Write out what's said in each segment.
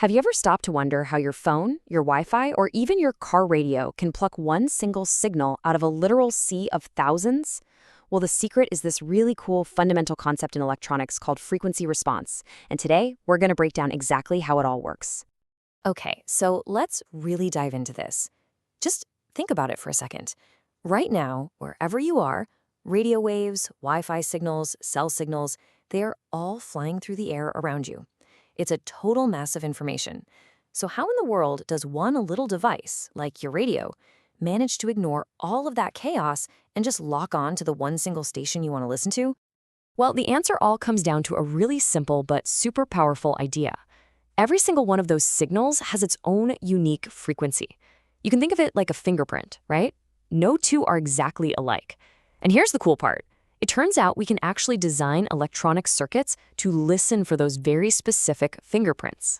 Have you ever stopped to wonder how your phone, your Wi-Fi, or even your car radio can pluck one single signal out of a literal sea of thousands? Well, the secret is this really cool fundamental concept in electronics called frequency response. And today, we're going to break down exactly how it all works. Okay, so let's really dive into this. Just think about it for a second. Right now, wherever you are, radio waves, Wi-Fi signals, cell signals, they are all flying through the air around you. It's a total mass of information. So how in the world does one little device, like your radio, manage to ignore all of that chaos and just lock on to the one single station you want to listen to? Well, the answer all comes down to a really simple but super powerful idea. Every single one of those signals has its own unique frequency. You can think of it like a fingerprint, right? No two are exactly alike. And here's the cool part. It turns out we can actually design electronic circuits to listen for those very specific fingerprints.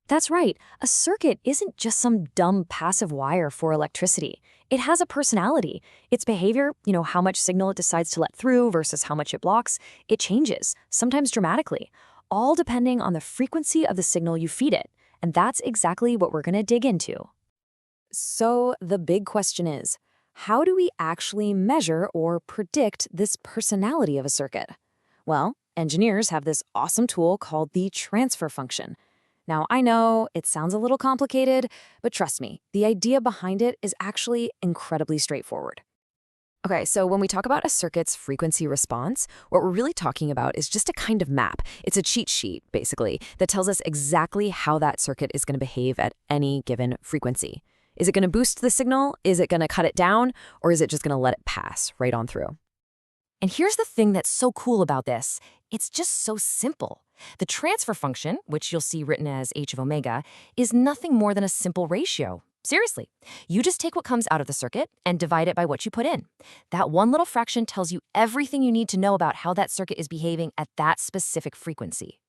That's right, a circuit isn't just some dumb passive wire for electricity. It has a personality. Its behavior, how much signal it decides to let through versus how much it blocks, it changes, sometimes dramatically, all depending on the frequency of the signal you feed it. And that's exactly what we're going to dig into. So the big question is, how do we actually measure or predict this personality of a circuit? Well, engineers have this awesome tool called the transfer function. Now, I know it sounds a little complicated, but trust me, the idea behind it is actually incredibly straightforward. Okay, so when we talk about a circuit's frequency response, what we're really talking about is just a kind of map. It's a cheat sheet, basically, that tells us exactly how that circuit is going to behave at any given frequency. Is it going to boost the signal? Is it going to cut it down? Or is it just going to let it pass right on through? And here's the thing that's so cool about this. It's just so simple. The transfer function, which you'll see written as h of omega, is nothing more than a simple ratio. Seriously, you just take what comes out of the circuit and divide it by what you put in. That one little fraction tells you everything you need to know about how that circuit is behaving at that specific frequency.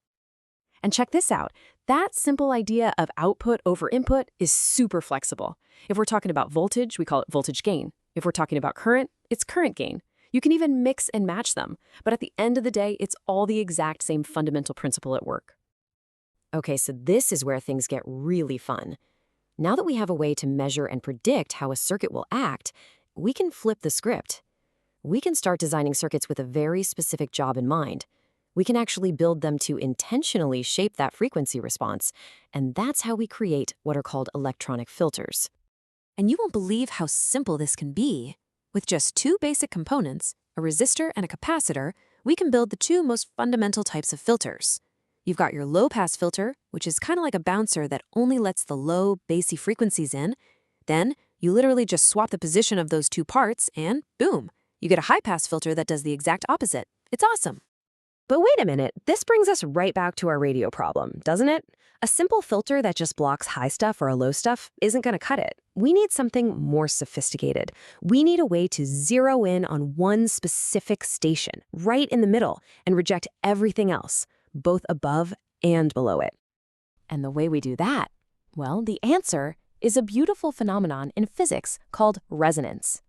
And check this out. That simple idea of output over input is super flexible. If we're talking about voltage, we call it voltage gain. If we're talking about current, it's current gain. You can even mix and match them. But at the end of the day, it's all the exact same fundamental principle at work. Okay, so this is where things get really fun. Now that we have a way to measure and predict how a circuit will act, we can flip the script. We can start designing circuits with a very specific job in mind. We can actually build them to intentionally shape that frequency response, and that's how we create what are called electronic filters. And you won't believe how simple this can be. With just two basic components, a resistor and a capacitor, we can build the two most fundamental types of filters. You've got your low-pass filter, which is kind of like a bouncer that only lets the low, bassy frequencies in. Then, you literally just swap the position of those two parts, and boom, you get a high-pass filter that does the exact opposite. It's awesome. But wait a minute, this brings us right back to our radio problem, doesn't it? A simple filter that just blocks high stuff or low stuff isn't going to cut it. We need something more sophisticated. We need a way to zero in on one specific station, right in the middle, and reject everything else, both above and below it. And the way we do that, well, the answer is a beautiful phenomenon in physics called resonance.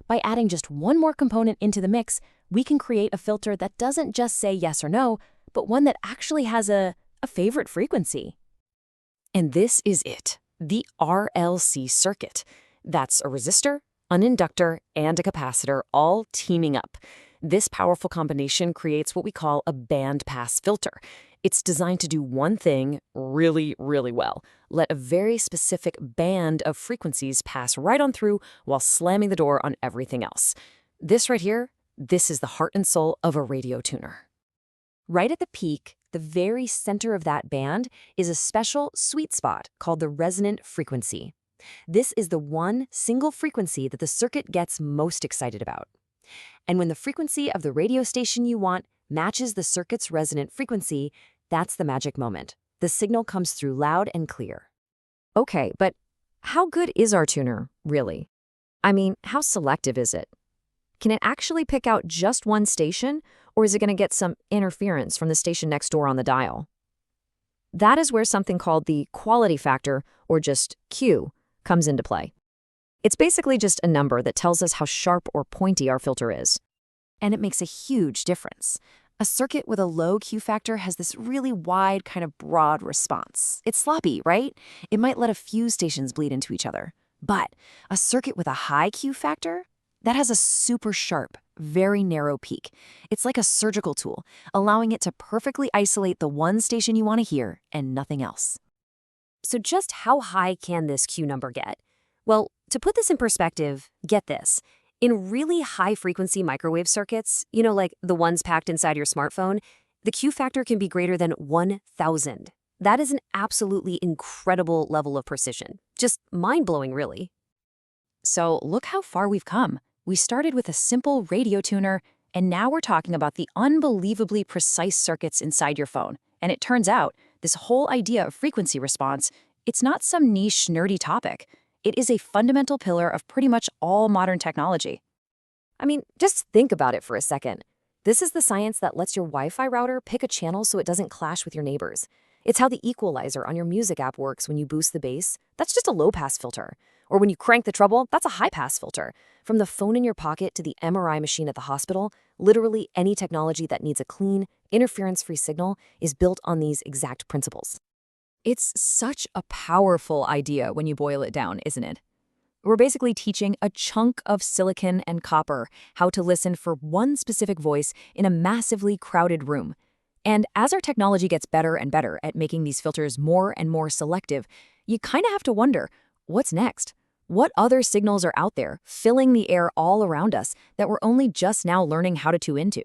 By adding just one more component into the mix, we can create a filter that doesn't just say yes or no, but one that actually has a favorite frequency. And this is it, the RLC circuit. That's a resistor, an inductor, and a capacitor all teaming up. This powerful combination creates what we call a bandpass filter. It's designed to do one thing really, really well. Let a very specific band of frequencies pass right on through while slamming the door on everything else. This right here, this is the heart and soul of a radio tuner. Right at the peak, the very center of that band, is a special sweet spot called the resonant frequency. This is the one single frequency that the circuit gets most excited about. And when the frequency of the radio station you want matches the circuit's resonant frequency, that's the magic moment. The signal comes through loud and clear. Okay, but how good is our tuner, really? I mean, how selective is it? Can it actually pick out just one station, or is it going to get some interference from the station next door on the dial? That is where something called the quality factor, or just Q, comes into play. It's basically just a number that tells us how sharp or pointy our filter is. And it makes a huge difference. A circuit with a low Q factor has this really wide, kind of broad response. It's sloppy, right? It might let a few stations bleed into each other. But a circuit with a high Q factor, that has a super sharp, very narrow peak. It's like a surgical tool, allowing it to perfectly isolate the one station you want to hear and nothing else. So just how high can this Q number get? Well, to put this in perspective, get this. In really high-frequency microwave circuits, like the ones packed inside your smartphone, the Q factor can be greater than 1,000. That is an absolutely incredible level of precision. Just mind-blowing, really. So look how far we've come. We started with a simple radio tuner, and now we're talking about the unbelievably precise circuits inside your phone. And it turns out, this whole idea of frequency response, it's not some niche, nerdy topic. It is a fundamental pillar of pretty much all modern technology. I mean, just think about it for a second. This is the science that lets your Wi-Fi router pick a channel so it doesn't clash with your neighbors. It's how the equalizer on your music app works when you boost the bass. That's just a low-pass filter. Or when you crank the treble, that's a high-pass filter. From the phone in your pocket to the MRI machine at the hospital, literally any technology that needs a clean, interference-free signal is built on these exact principles. It's such a powerful idea when you boil it down, isn't it? We're basically teaching a chunk of silicon and copper how to listen for one specific voice in a massively crowded room. And as our technology gets better and better at making these filters more and more selective, you kind of have to wonder, what's next? What other signals are out there filling the air all around us that we're only just now learning how to tune into?